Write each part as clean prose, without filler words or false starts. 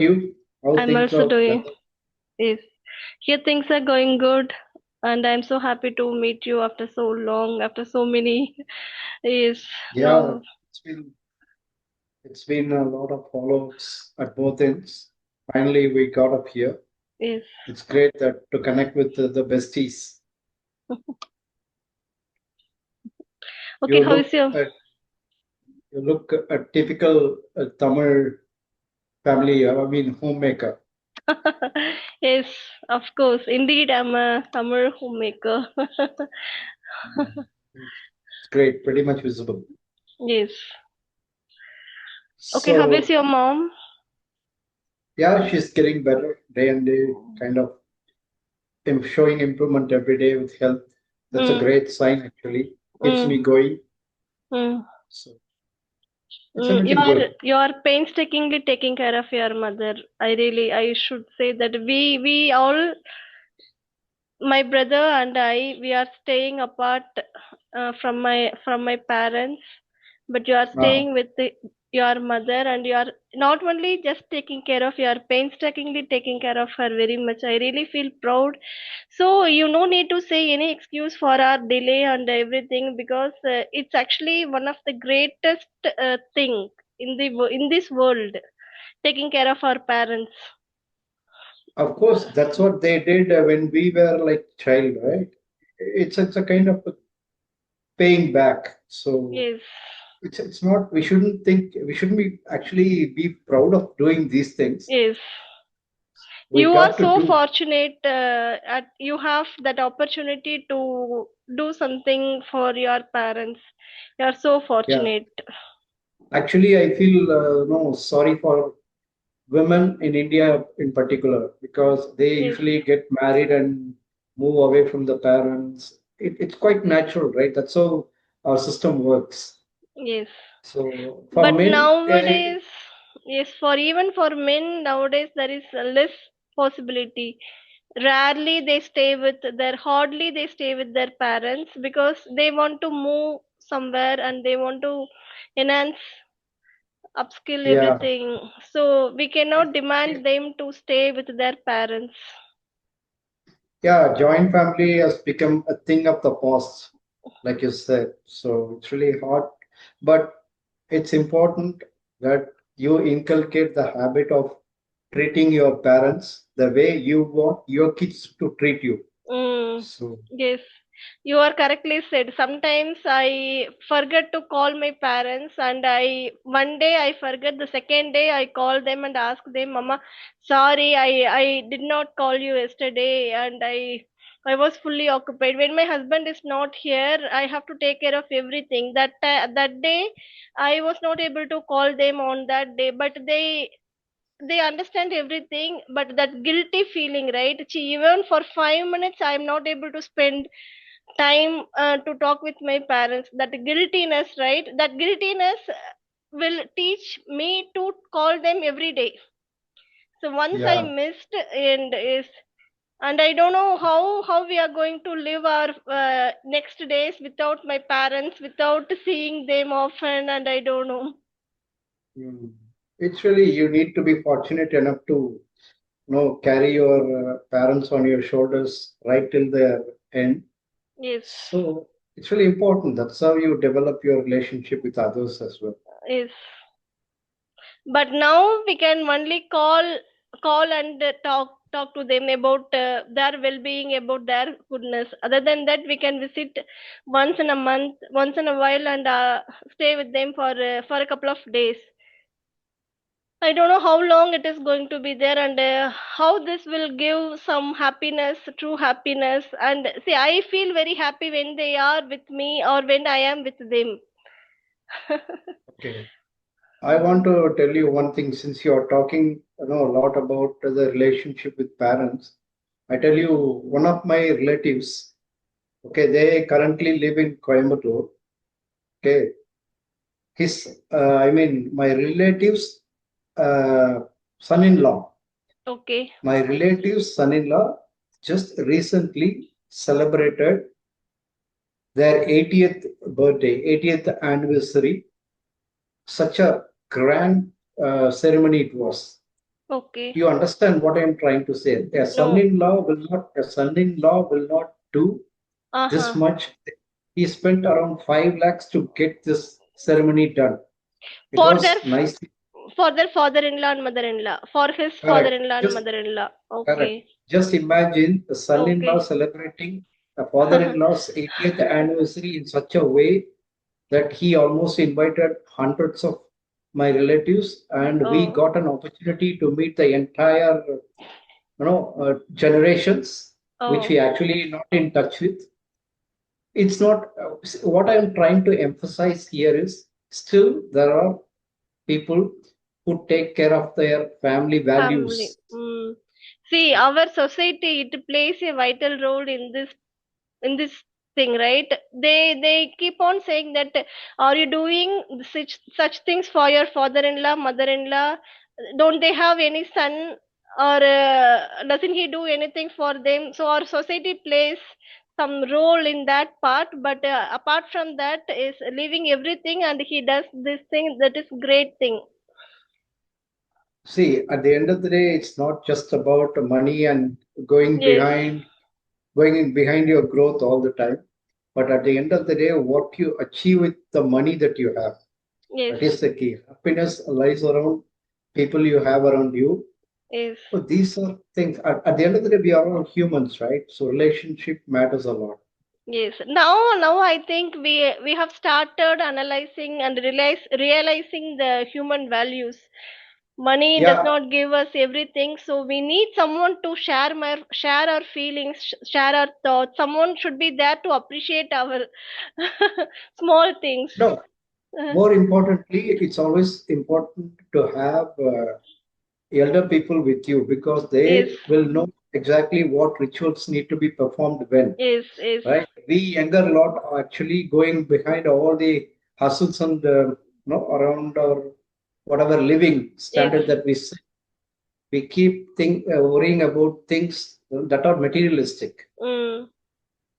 you? How I'm things also are doing. weather? Yes. Here things are going good, and I'm so happy to meet you after so long, after so many years. Yeah, Now, it's been it's been a lot of follow-ups at both ends. Finally, we got up here. yes. It's great that to connect with the besties. Okay, You how is look your? at you look a typical Tamil family. I mean, homemaker. Yes, of course. Indeed, I'm a summer homemaker. It's great, pretty much visible. Yes. Okay, how is So your mom? yeah, she's getting better day and day, kind of showing improvement every day with health. That's a Mm, great sign actually. Keeps mm, me going. mm, So it's anything you're good. you're painstakingly taking care of your mother. I should say that we all, my brother and I, we are staying apart from my parents, but you are Ah, staying with your mother, and you are not only just taking care of, you are painstakingly taking care of her very much. I really feel proud. So you no need to say any excuse for our delay and everything, because it's actually one of the greatest thing in this world, taking care of our parents. of course, that's what they did when we were like child, right? It's a kind of a paying back. So Yes. it's not we shouldn't be actually be proud of doing these things. Yes. We You are got to so do. fortunate, you have that opportunity to do something for your parents. You are so Yeah. fortunate. Actually, I feel no sorry for women in India in particular because they Yes, usually get married and move away from the parents. It's quite natural, right? That's how our system works. yes. So for But men, nowadays, yes, for even for men nowadays, there is a less possibility. Rarely they stay with hardly they stay with their parents, because they want to move somewhere and they want to enhance, upskill yeah, everything. So we cannot demand them to stay with their parents. yeah, joint family has become a thing of the past, like you said. So it's really hard, but it's important that you inculcate the habit of treating your parents the way you want your kids to treat you. Mm, So yes, you are correctly said. Sometimes I forget to call my parents, and I one day I forget. The second day I call them and ask them, "Mama, sorry, I did not call you yesterday, and I was fully occupied. When my husband is not here, I have to take care of everything. That day, I was not able to call them on that day, but they understand everything, but that guilty feeling, right? Even for 5 minutes I am not able to spend time to talk with my parents. That guiltiness, right? That guiltiness will teach me to call them every day. So once I yeah, missed, and I don't know how we are going to live our next days without my parents, without seeing them often, and I don't know. mm, it's really you need to be fortunate enough to carry your parents on your shoulders right till the end. Yes. So it's really important. That's how you develop your relationship with others as well. Yes. But now we can only call and talk to them about their well-being, about their goodness. Other than that, we can visit once in a month, once in a while, and stay with them for a couple of days. I don't know how long it is going to be there, and how this will give some happiness, true happiness. And see, I feel very happy when they are with me or when I am with them. Okay. I want to tell you one thing since you are talking a lot about the relationship with parents. I tell you, one of my relatives, okay, they currently live in Coimbatore. Okay, I mean, my relatives' son-in-law, Okay, my relative's son-in-law just recently celebrated their 80th birthday, 80th anniversary. Such a grand ceremony it was. Okay. You understand what I am trying to say? No. A son-in-law will not do this Uh-huh. much. He spent around 5 lakhs to get this ceremony done. It For their was nice. father-in-law and mother-in-law. For his Correct. father-in-law and Just mother-in-law. correct. Okay. Just imagine the son-in-law Okay. celebrating a father-in-law's 80th anniversary in such a way that he almost invited hundreds of my relatives, and we Oh. got an opportunity to meet the entire, generations, which we Oh. actually not in touch with. It's not what I'm trying to emphasize here is still there are people who take care of their family Family. values. Mm. See, our society, it plays a vital role in this thing, right? They keep on saying that, are you doing such things for your father-in-law, mother-in-law? Don't they have any son, or doesn't he do anything for them? So our society plays some role in that part, but apart from that is leaving everything and he does this thing, that is great thing. See, at the end of the day, it's not just about money and Yes. going in behind your growth all the time. But at the end of the day, what you achieve with the money that you have, Yes. that is the key. Happiness lies around people you have around you. Yes. So these are things. At the end of the day, we are all humans, right? So relationship matters a lot. Yes. Now I think we have started analyzing and realizing the human values. Money does Yeah, not give us everything, so we need someone to share our feelings, share our thoughts. Someone should be there to appreciate our small things. no. Uh, More importantly, it's always important to have elder people with you because yes. they will know exactly what rituals need to be performed when, Yes. Yes. right? We younger lot are actually going behind all the hustles and around our whatever living Yes. standard that we keep worrying about things that are materialistic. Mm.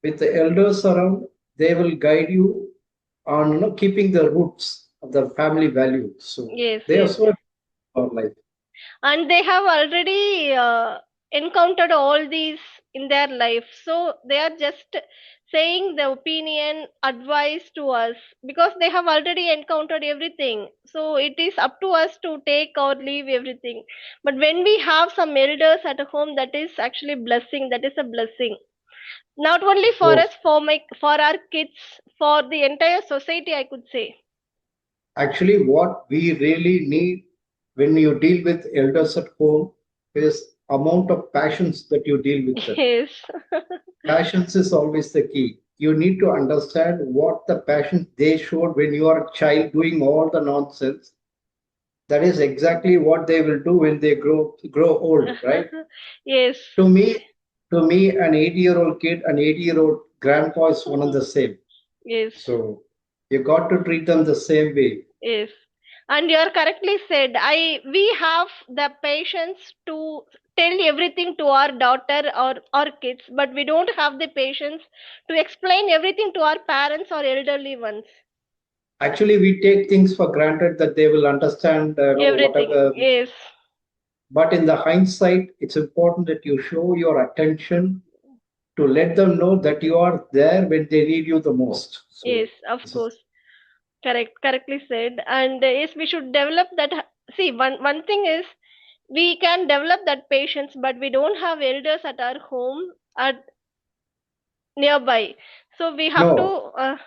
With the elders around, they will guide you on keeping the roots of the family values. So Yes. they are Yes. so important for life. And they have already encountered all these in their life, so they are just saying the opinion, advice to us, because they have already encountered everything, so it is up to us to take or leave everything. But when we have some elders at home, that is actually blessing, that is a blessing, not only Of for course. us, for our kids, for the entire society, I could say. Actually, what we really need when you deal with elders at home is amount of passions that you deal with them. Yes. Passions is always the key. You need to understand what the passion they showed when you are a child doing all the nonsense. That is exactly what they will do when they grow old, right? Yes. To me, an 80-year-old kid, an 80-year-old grandpa is one and the same. Yes. So you got to treat them the same way. Yes, and you are correctly said. We have the patience to tell everything to our daughter or our kids, but we don't have the patience to explain everything to our parents or elderly ones. Actually, we take things for granted that they will understand, Everything. whatever. Yes, But in the hindsight, it's important that you show your attention to let them know that you are there when they need you the most. yes, So of this is course. Correctly said. And yes, we should develop that. See, one thing is we can develop that patience, but we don't have elders at our home at nearby. So we have to. no.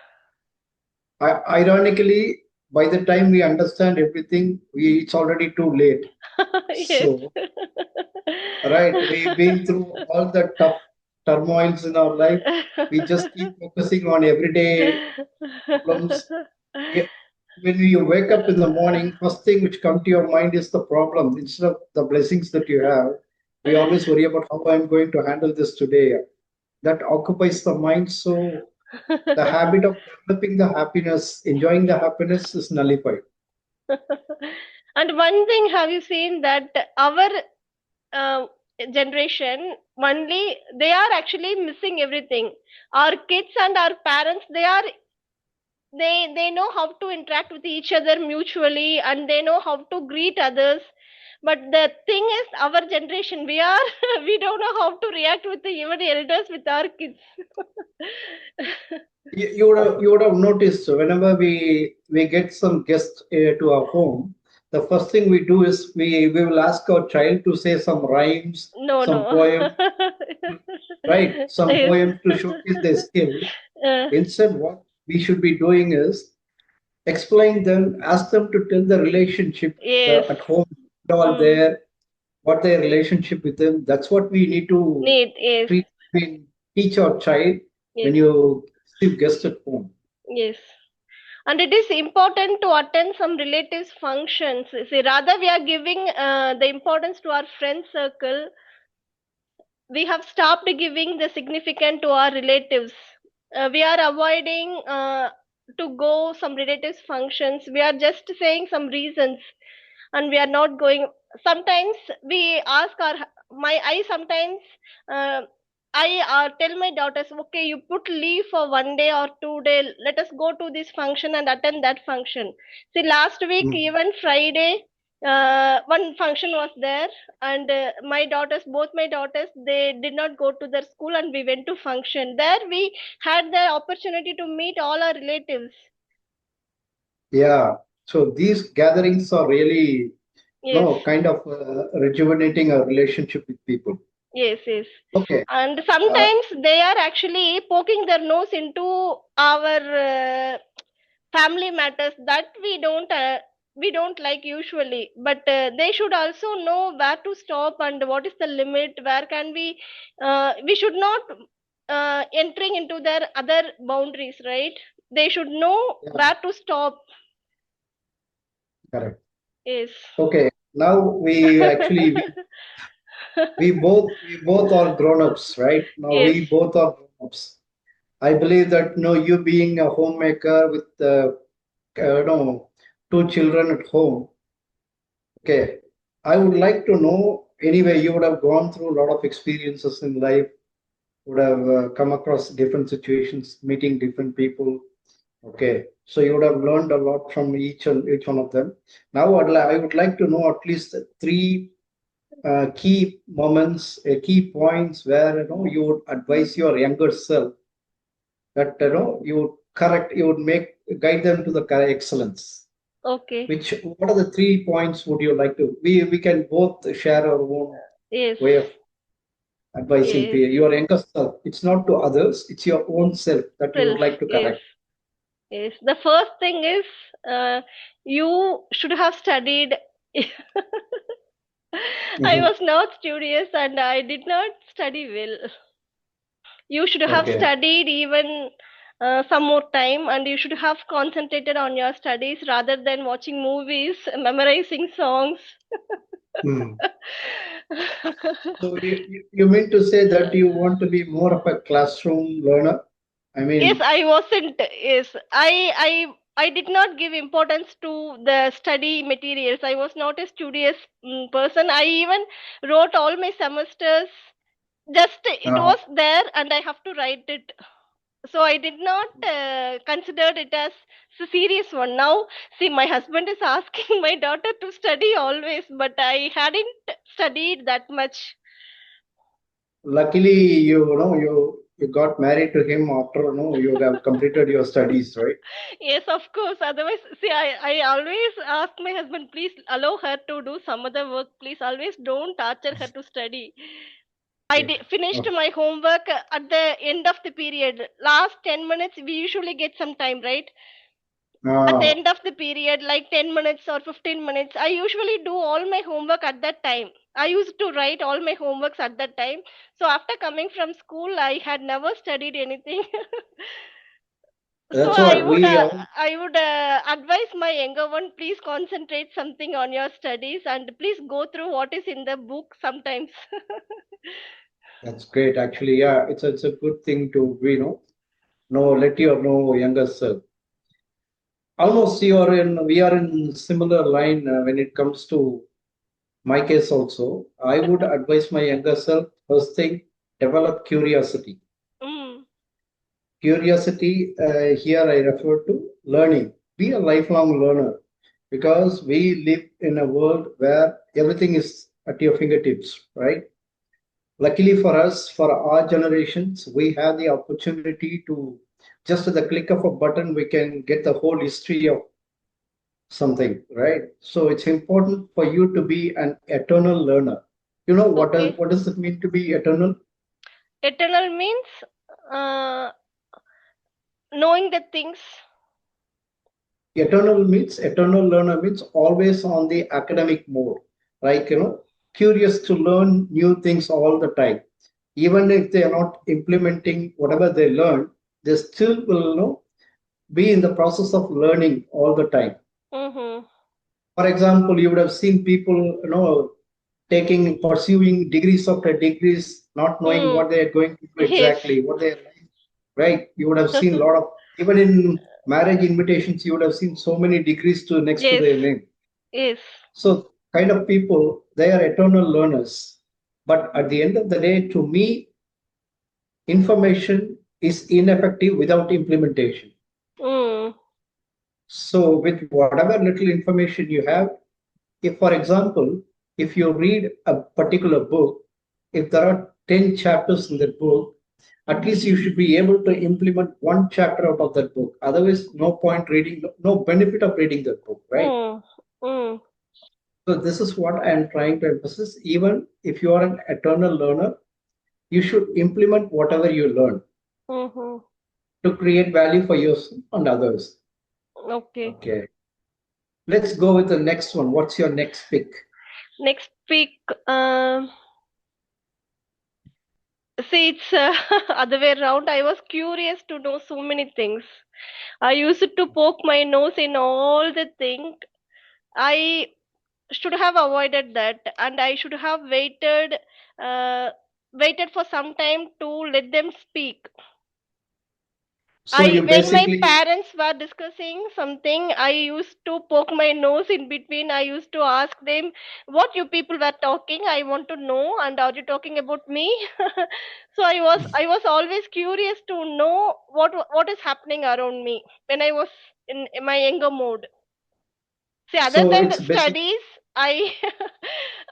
Ironically, by the time we understand everything, it's already too late. Yes. So right, we've been through all the tough turmoils in our life. We just keep focusing on everyday problems. Yeah, when you wake up in the morning, first thing which come to your mind is the problem instead of the blessings that you have. We always worry about how I'm going to handle this today. That occupies the mind. So the habit of developing the happiness, enjoying the happiness is nullified. And one thing, have you seen that our uh, generation only, they are actually missing everything. Our kids and our parents, they know how to interact with each other mutually, and they know how to greet others. But the thing is, our generation, we are we don't know how to react with the even elders with our kids. You would have noticed whenever we get some guests to our home, the first thing we do is we will ask our child to say some rhymes, No, some no. poems, right? Some Yes. poems to showcase their skill. Uh, Instead, what we should be doing is explain them, ask them to tell the relationship yes. at home, all Mm. there, what their relationship with them. That's what we need to Need, yes. treat, teach our child when Yes. you receive guests at home. Yes. And it is important to attend some relatives functions. See, rather we are giving the importance to our friend circle, we have stopped giving the significant to our relatives. We are avoiding to go some relatives functions. We are just saying some reasons, and we are not going. Sometimes we ask our my I sometimes uh, I tell my daughters, okay, you put leave for 1 day or 2 day. Let us go to this function and attend that function. See, last week Mm. even Friday, one function was there, and both my daughters, they did not go to their school, and we went to function. There we had the opportunity to meet all our relatives. Yeah. So these gatherings are really, Yes. kind of rejuvenating our relationship with people. Yes, yes. Okay. And Uh, sometimes they are actually poking their nose into our family matters that we don't like usually. But they should also know where to stop and what is the limit. Where can we should not entering into their other boundaries, right? They should know yeah, where to stop. correct. Yes. Okay. Now we actually we both are grown-ups, right? Now Yes. we both are grown-ups. I believe that you being a homemaker with two children at home. Okay, I would like to know anyway. You would have gone through a lot of experiences in life. Would have come across different situations, meeting different people. Okay, so you would have learned a lot from each one of them. Now, I would like to know at least three key moments, key points where you would advise your younger self that you would you would make guide them to the excellence. Okay. Which what are the 3 points would you like to? We can both share our own Yes. way of advising Yes. your younger self. It's not to others; it's your own self that you would Self. like to Yes. correct. Yes, the first thing is you should have studied. I Mhm. was not studious and I did not study well. You should have Okay. studied even some more time, and you should have concentrated on your studies rather than watching movies, memorizing songs. Hmm. So you mean to say that you want to be more of a classroom learner? I Yes, mean, I wasn't. Yes, I did not give importance to the study materials. I was not a studious person. I even wrote all my semesters. Just it uh, was there, and I have to write it. So I did not consider it as a serious one. Now, see, my husband is asking my daughter to study always, but I hadn't studied that much. luckily, you got married to him after you have completed your studies, right? Yes, of course. Otherwise, see, I always ask my husband, please allow her to do some other work. Please always don't torture her to study. Okay. Finished Okay. my homework at the end of the period. Last 10 minutes, we usually get some time, right? At the Uh, end of the period, like 10 minutes or 15 minutes, I usually do all my homework at that time. I used to write all my homeworks at that time. So after coming from school, I had never studied anything. So that's what we all. I would advise my younger one, please concentrate something on your studies and please go through what is in the book sometimes. That's great, actually. Yeah, it's a good thing to let your younger self. Almost we are in similar line when it comes to my case also. I would advise my younger self first thing, develop curiosity. Mm, Curiosity here I refer to learning. Be a lifelong learner. because we live in a world where everything is at your fingertips, right? Luckily for us, for our generations, we have the opportunity to just at the click of a button, we can get the whole history of something, right? So it's important for you to be an eternal learner. You know Okay. what does it mean to be eternal? Eternal means uh, knowing the things. Eternal learner means always on the academic mode, like curious to learn new things all the time. Even if they are not implementing whatever they learn, they still will be in the process of learning all the time. Mm-hmm. For example, you would have seen people, pursuing degrees after degrees, not knowing Mm. what they are going to do Yes. exactly, what they are like, right? You would have seen a lot of, even in marriage invitations, you would have seen so many degrees to next to Yes. their name. Yes. So, kind of people, they are eternal learners. But at the end of the day, to me, information is ineffective without implementation. Mm. So, with whatever little information you have, if, for example, if you read a particular book, if there are 10 chapters in that book, at least you should be able to implement one chapter out of that book. Otherwise, no point reading, no benefit of reading that book, right? Mm. Mm. So, this is what I am trying to emphasize. Even if you are an eternal learner, you should implement whatever you learn Mm-hmm. to create value for yourself and others. Okay. Okay. Let's go with the next one. What's your next pick? Next week, see, it's other way around. I was curious to know so many things. I used to poke my nose in all the things. I should have avoided that, and I should have uh, waited for some time to let them speak. So you When my basically, parents were discussing something, I used to poke my nose in between. I used to ask them, "What you people were talking? I want to know, and are you talking about me?" So I was always curious to know what is happening around me when I was in my younger mode. See, other so than it's the basic. studies, I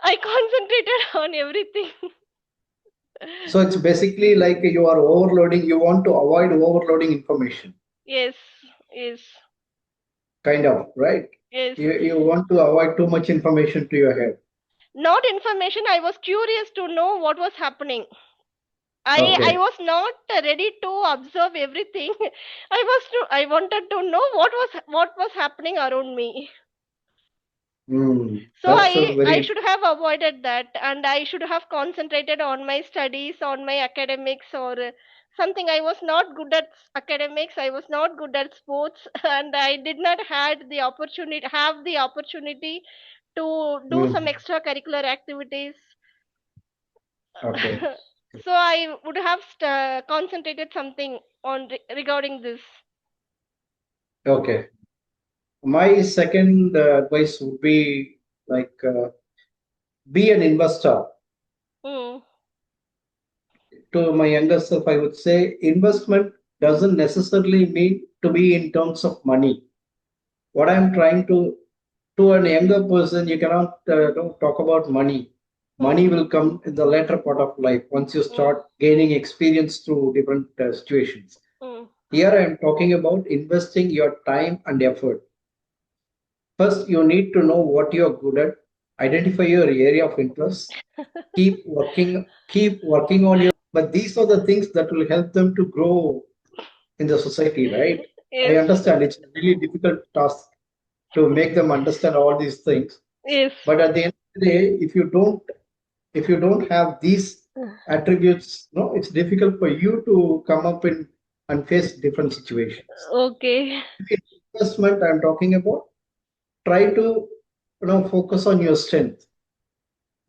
I concentrated on everything. So it's basically like you are overloading. You want to avoid overloading information, Yes, yes, kind of, right? yes. You want to avoid too much information to your head. Not information. I was curious to know what was happening. I Okay. was not ready to observe everything. I wanted to know what was happening around me. So That's a I very should have avoided that, and I should have concentrated on my studies, on my academics, or something. I was not good at academics. I was not good at sports, and I did not have the opportunity to do some mm, extracurricular activities. okay. So I would have concentrated something on regarding this. Okay. My second advice would be like be an investor. Mm, To my younger self, I would say investment doesn't necessarily mean to be in terms of money. What I'm trying to a younger person, you cannot don't talk about money. Money mm, will come in the later part of life once you mm, start gaining experience through different situations. mm. Here I'm talking about investing your time and effort. First, you need to know what you're good at, identify your area of interest, keep working on your, but these are the things that will help them to grow in the society, right? I Yes, understand it's a really difficult task to make them understand all these things. yes, But at the end of the day, if you don't have these attributes, no, it's difficult for you to come up in and face different situations. okay. In investment, I'm talking about try to focus on your strength.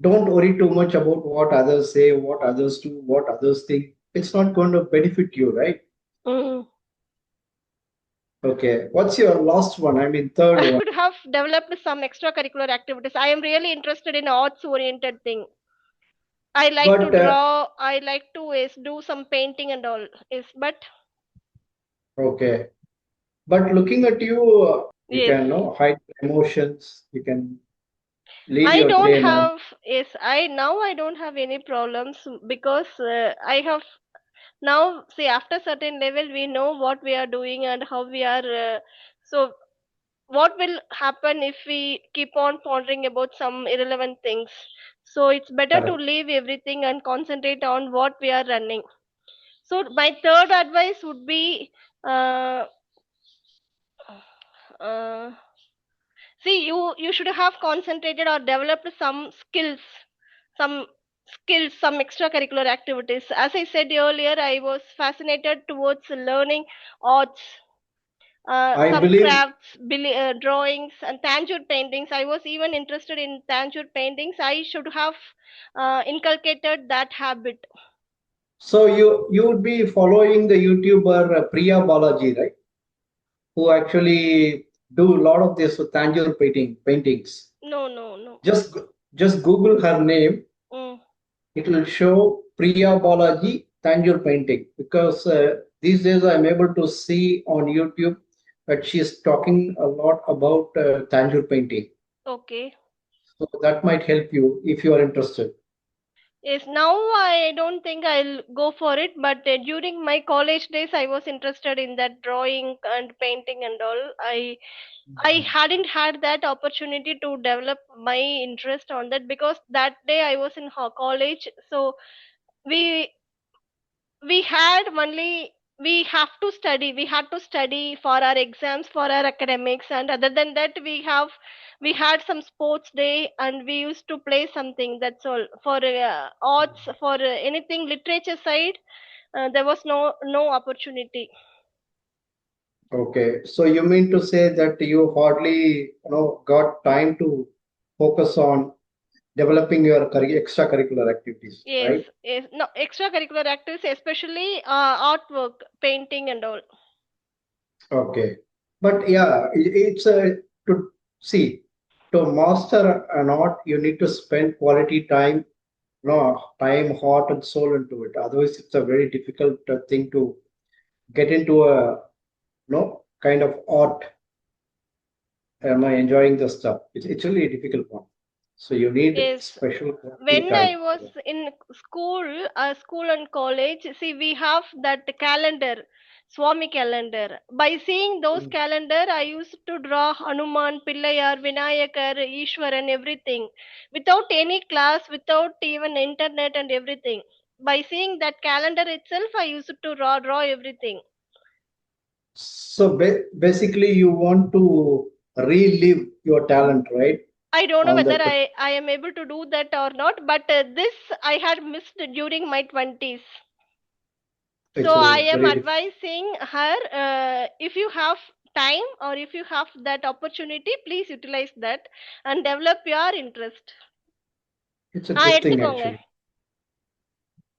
Don't worry too much about what others say, what others do, what others think. It's not going to benefit you, right? Mm. Okay. What's your last one? I mean, third I one. would have developed some extracurricular activities. I am really interested in arts oriented thing. I like to But draw. I like to do some painting and all. Is but okay. But looking at you, You Yes. can know hide emotions. You can lead I your don't day now. have, yes, I don't have any problems because I have now, see, after certain level we know what we are doing and how we are, so what will happen if we keep on pondering about some irrelevant things? So it's better to Correct. leave everything and concentrate on what we are running. So my third advice would be, uh, uh, see, you should have concentrated or developed some some extracurricular activities. As I said earlier, I was fascinated towards learning arts, I some believe crafts, drawings, and tangier paintings. I was even interested in tangier paintings. I should have inculcated that habit. so. You would be following the YouTuber Priya Balaji, right? Who actually do a lot of this tangible paintings. No, no, no. Just Google her name. Mm, It will show Priya Balaji tangible painting because these days I'm able to see on YouTube that she is talking a lot about tangible painting. okay. So that might help you if you are interested. Yes, now I don't think I'll go for it, but during my college days, I was interested in that drawing and painting and all. I hadn't had that opportunity to develop my interest on that because that day I was in college, so we we had only we had to study for our exams, for our academics, and other than that we had some sports day and we used to play something. That's all. For arts, for anything literature side, there was no opportunity. Okay, so you mean to say that you hardly got time to focus on developing your extracurricular activities, Yes, right? yes, no extracurricular activities, especially artwork, painting and all. Okay, but yeah, it's a to see to master an art, you need to spend quality time, no time, heart, and soul into it. Otherwise, it's a very difficult thing to get into a kind of art. Am I enjoying the stuff? It's really a difficult one. So you need Yes, special quality when time I was for that. in school and college, see, we have that calendar, Swami calendar. By seeing those Mm. calendar, I used to draw Hanuman, Pillayar, Vinayakar, Ishwaran, everything, without any class, without even internet and everything. By seeing that calendar itself, I used to draw everything. So basically, you want to relive your talent, right? I don't know On whether that, I am able to do that or not, but this I had missed during my 20s. So it's I a am very advising her, if you have time or if you have that opportunity, please utilize that and develop your interest. it's a Ah, good thing எடுத்துக்கோங்க. actually.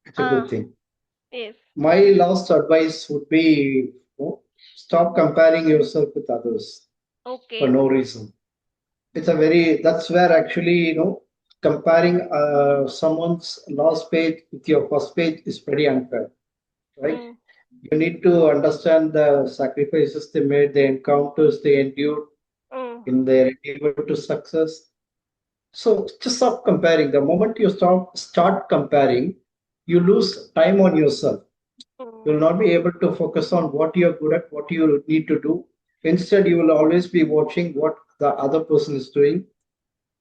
It's a good Ah, thing. yes. My last advice would be, stop comparing yourself with others for Okay. no reason. It's a very that's where actually comparing someone's last page with your first page is pretty unfair, right? Mm, You need to understand the sacrifices they made, the encounters they endured mm, in their endeavor to success. So just stop comparing. The moment you start comparing, you lose time on yourself. You mm, will not be able to focus on what you're good at, what you need to do. Instead, you will always be watching what the other person is doing.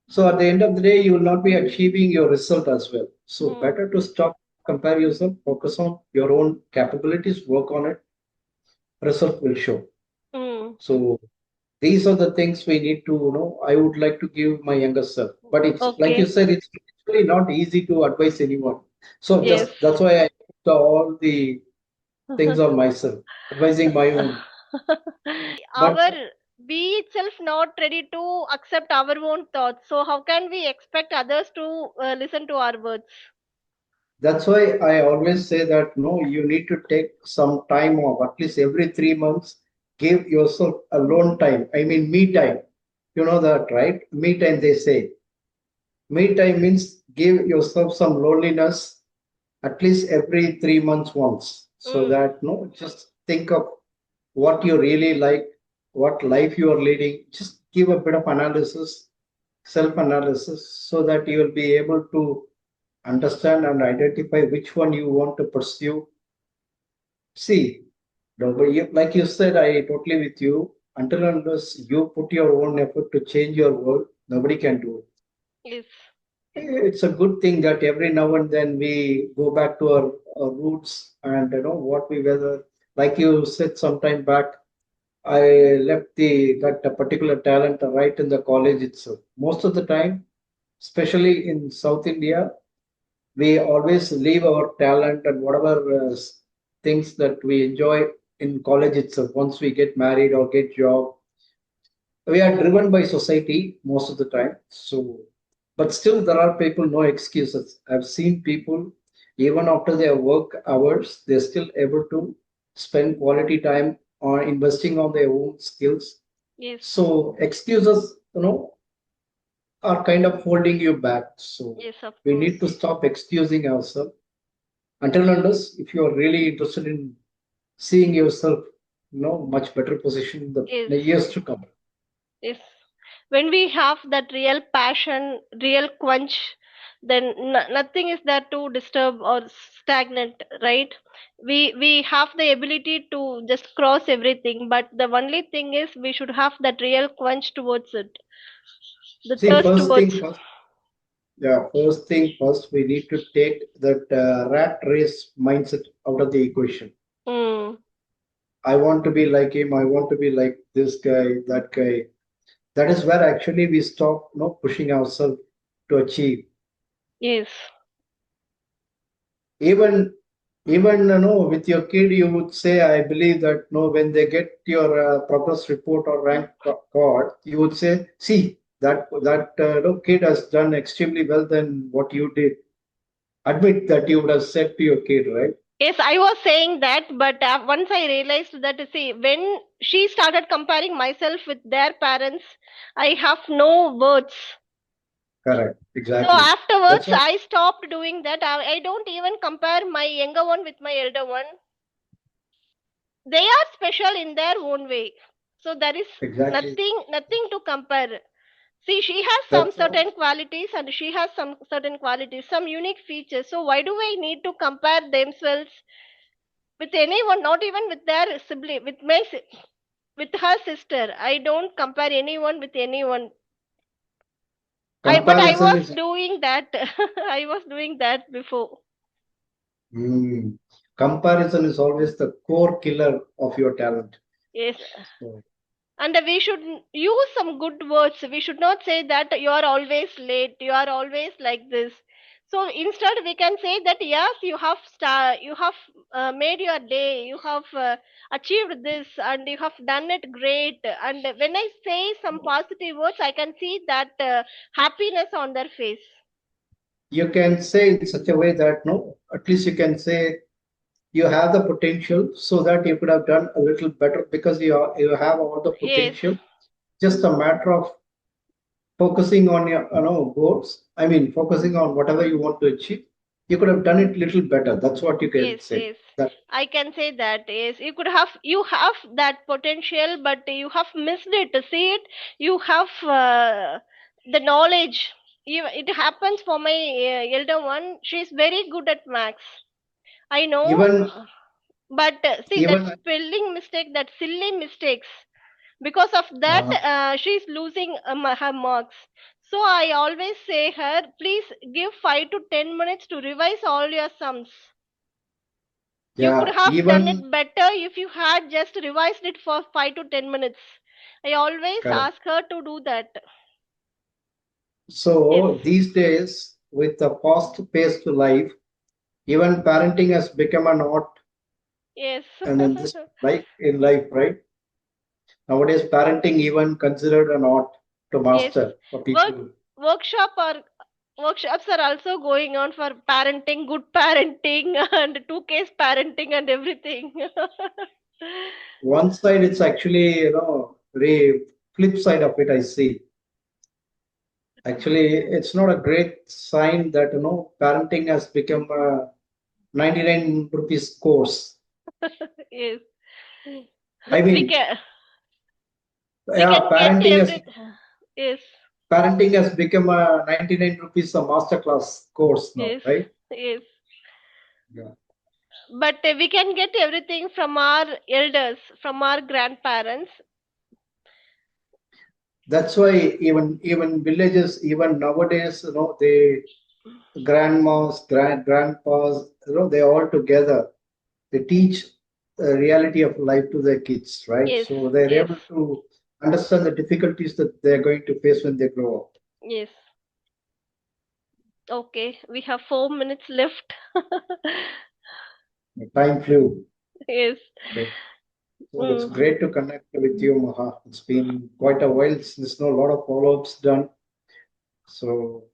So at the end of the day, you will not be achieving your result as well. So mm, better to stop, compare yourself, focus on your own capabilities, work on it, result will show. mm. So these are the things we need to I would like to give my younger self. But it's like you Okay. said, it's really not easy to advise anyone. So Yes. just that's why I put all the things on myself, advising my own. But Our we itself not ready to accept our own thoughts. So how can we expect others to listen to our words? that's why I always say that no, you need to take some time off, at least every 3 months. Give yourself alone time. I mean, me time. You know that, right? Me time, they say. Me time means give yourself some loneliness at least every 3 months once. So Mm, that, no, just think of what you really like, what life you are leading. Just give a bit of analysis, self analysis, so that you will be able to understand and identify which one you want to pursue. See, like you said, I totally with you. Until unless you put your own effort to change your world, nobody can do it. Yes. It's a good thing that every now and then we go back to our roots and what we were. Like you said some time back, I left the that particular talent right in the college itself. Most of the time, especially in South India, we always leave our talent and whatever things that we enjoy in college itself. Once we get married or get job, we are driven by society most of the time. So, but still, there are people no excuses. I've seen people even after their work hours, they're still able to spend quality time on investing on their own skills. Yes. So excuses, are kind of holding you back. So Yes, of we course. need to stop excusing ourselves until unless if you are really interested in seeing yourself, much better position in Yes. the years to come. Yes. When we have that real passion, real quench, then nothing is there to disturb or stagnant, right? We have the ability to just cross everything, but the only thing is we should have that real quench towards it, the See, thirst first thing towards. first, yeah, first thing first, we need to take that rat race mindset out of the equation. Mm, I want to be like him. I want to be like this guy, that guy. That is where actually we stop, pushing ourselves to achieve. yes, Even, even, with your kid, you would say, I believe that, no, when they get your progress report or rank card, you would say, see, that no, kid has done extremely well than what you did. Admit that you would have said to your kid, right? yes. I was saying that, but once I realized that, see, when she started comparing myself with their parents, I have no words. Correct. So Exactly. That's afterwards, what I stopped doing that. I don't even compare my younger one with my elder one. They are special in their own way. So there is exactly. nothing to compare. See, she has some That's what certain qualities and she has some certain qualities, some unique features. So why do I need to compare themselves with anyone? Not even with their sibling, with her sister. I don't compare anyone with anyone. But I comparison was is. doing that. I was doing that before. Mm, comparison is always the core killer of your talent. Yes. So, And we should use some good words. We should not say that you are always late, you are always like this. So instead we can say that yes, you have made your day, you have achieved this and you have done it great. And when I say some positive words, I can see that happiness on their face. you can say in such a way that no, at least you can say you have the potential so that you could have done a little better because you have all the Yes, potential. Just a matter of focusing on your goals. I mean, focusing on whatever you want to achieve. You could have done it little better. That's what you can yes, say. yes. That I can say that. Yes, you have that potential, but you have missed it. See it. You have the knowledge. It happens for my elder one. She's very good at maths. I know, even but see that even spelling mistake, that silly mistakes. Because of that, uh, she's losing her marks. So I always say her, please give 5 to 10 minutes to revise all your sums. You could yeah, have done even it better if you had just revised it for 5 to 10 minutes. I always correct. ask her to do that. Yes. So these days, with the fast-paced life, even parenting has become an art, Yes. and in this like in life, right? Nowadays, parenting even considered an art to Yes. master for Work people. workshop or workshops are also going on for parenting, good parenting and two case parenting and everything. One side, it's actually very flip side of it. I see. Actually, it's not a great sign that parenting has become a 99 rupees course. Yes. I We mean, can. We Yeah, can get every. Yes, parenting has become a 99 rupees a masterclass course now, yes, right? yes. Yeah. But we can get everything from our elders, from our grandparents. That's why even villages, even nowadays, they grandmas, grandpas, they all together. They teach the reality of life to their kids, right? Yes, So they're yes, able to understand the difficulties that they're going to face when they grow up. yes. Okay, we have 4 minutes left. Time flew. Yes. Okay. So it's Mm. great to connect with you, Maha. It's been quite a while since no a lot of follow-ups done. So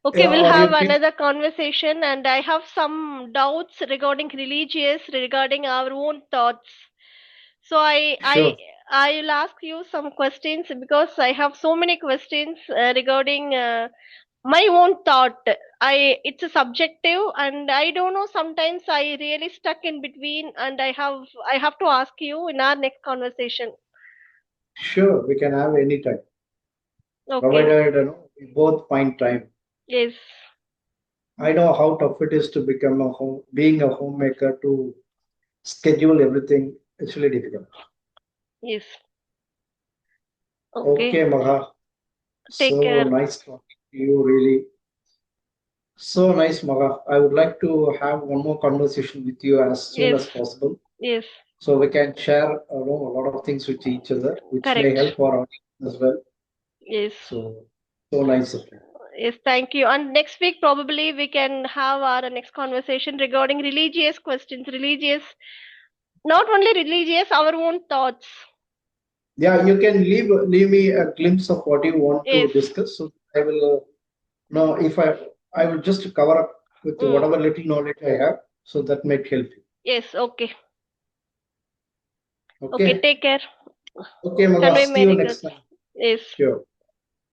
Okay, yeah, we'll are have you keen? another conversation, and I have some doubts regarding religious, regarding our own thoughts. So Sure. I'll ask you some questions because I have so many questions regarding my own thought. It's a subjective, and I don't know. Sometimes I really stuck in between, and I have to ask you in our next conversation. Sure, we can have any time, Okay. provided we both find time. Yes. I know how tough it is to become a being a homemaker to schedule everything. It's really difficult. Yes. Okay. Okay, Maha. Take So care. nice talking to you, really. So nice, Maha. I would like to have one more conversation with you as soon Yes. as possible, Yes. so we can share a lot of things with each other, which may Correct. help our audience as well. Yes. So, so nice of you. Yes, thank you. And next week, probably we can have our next conversation regarding religious questions, religious, not only religious, our own thoughts. Yeah, you can leave me a glimpse of what you want to Yes. discuss. So I will know if I will just cover up with Mm. whatever little knowledge I have, so that might help you. Yes, okay. Okay, Okay. take care. Okay, Maga. Convey See my you next regards. time. Yes. Sure.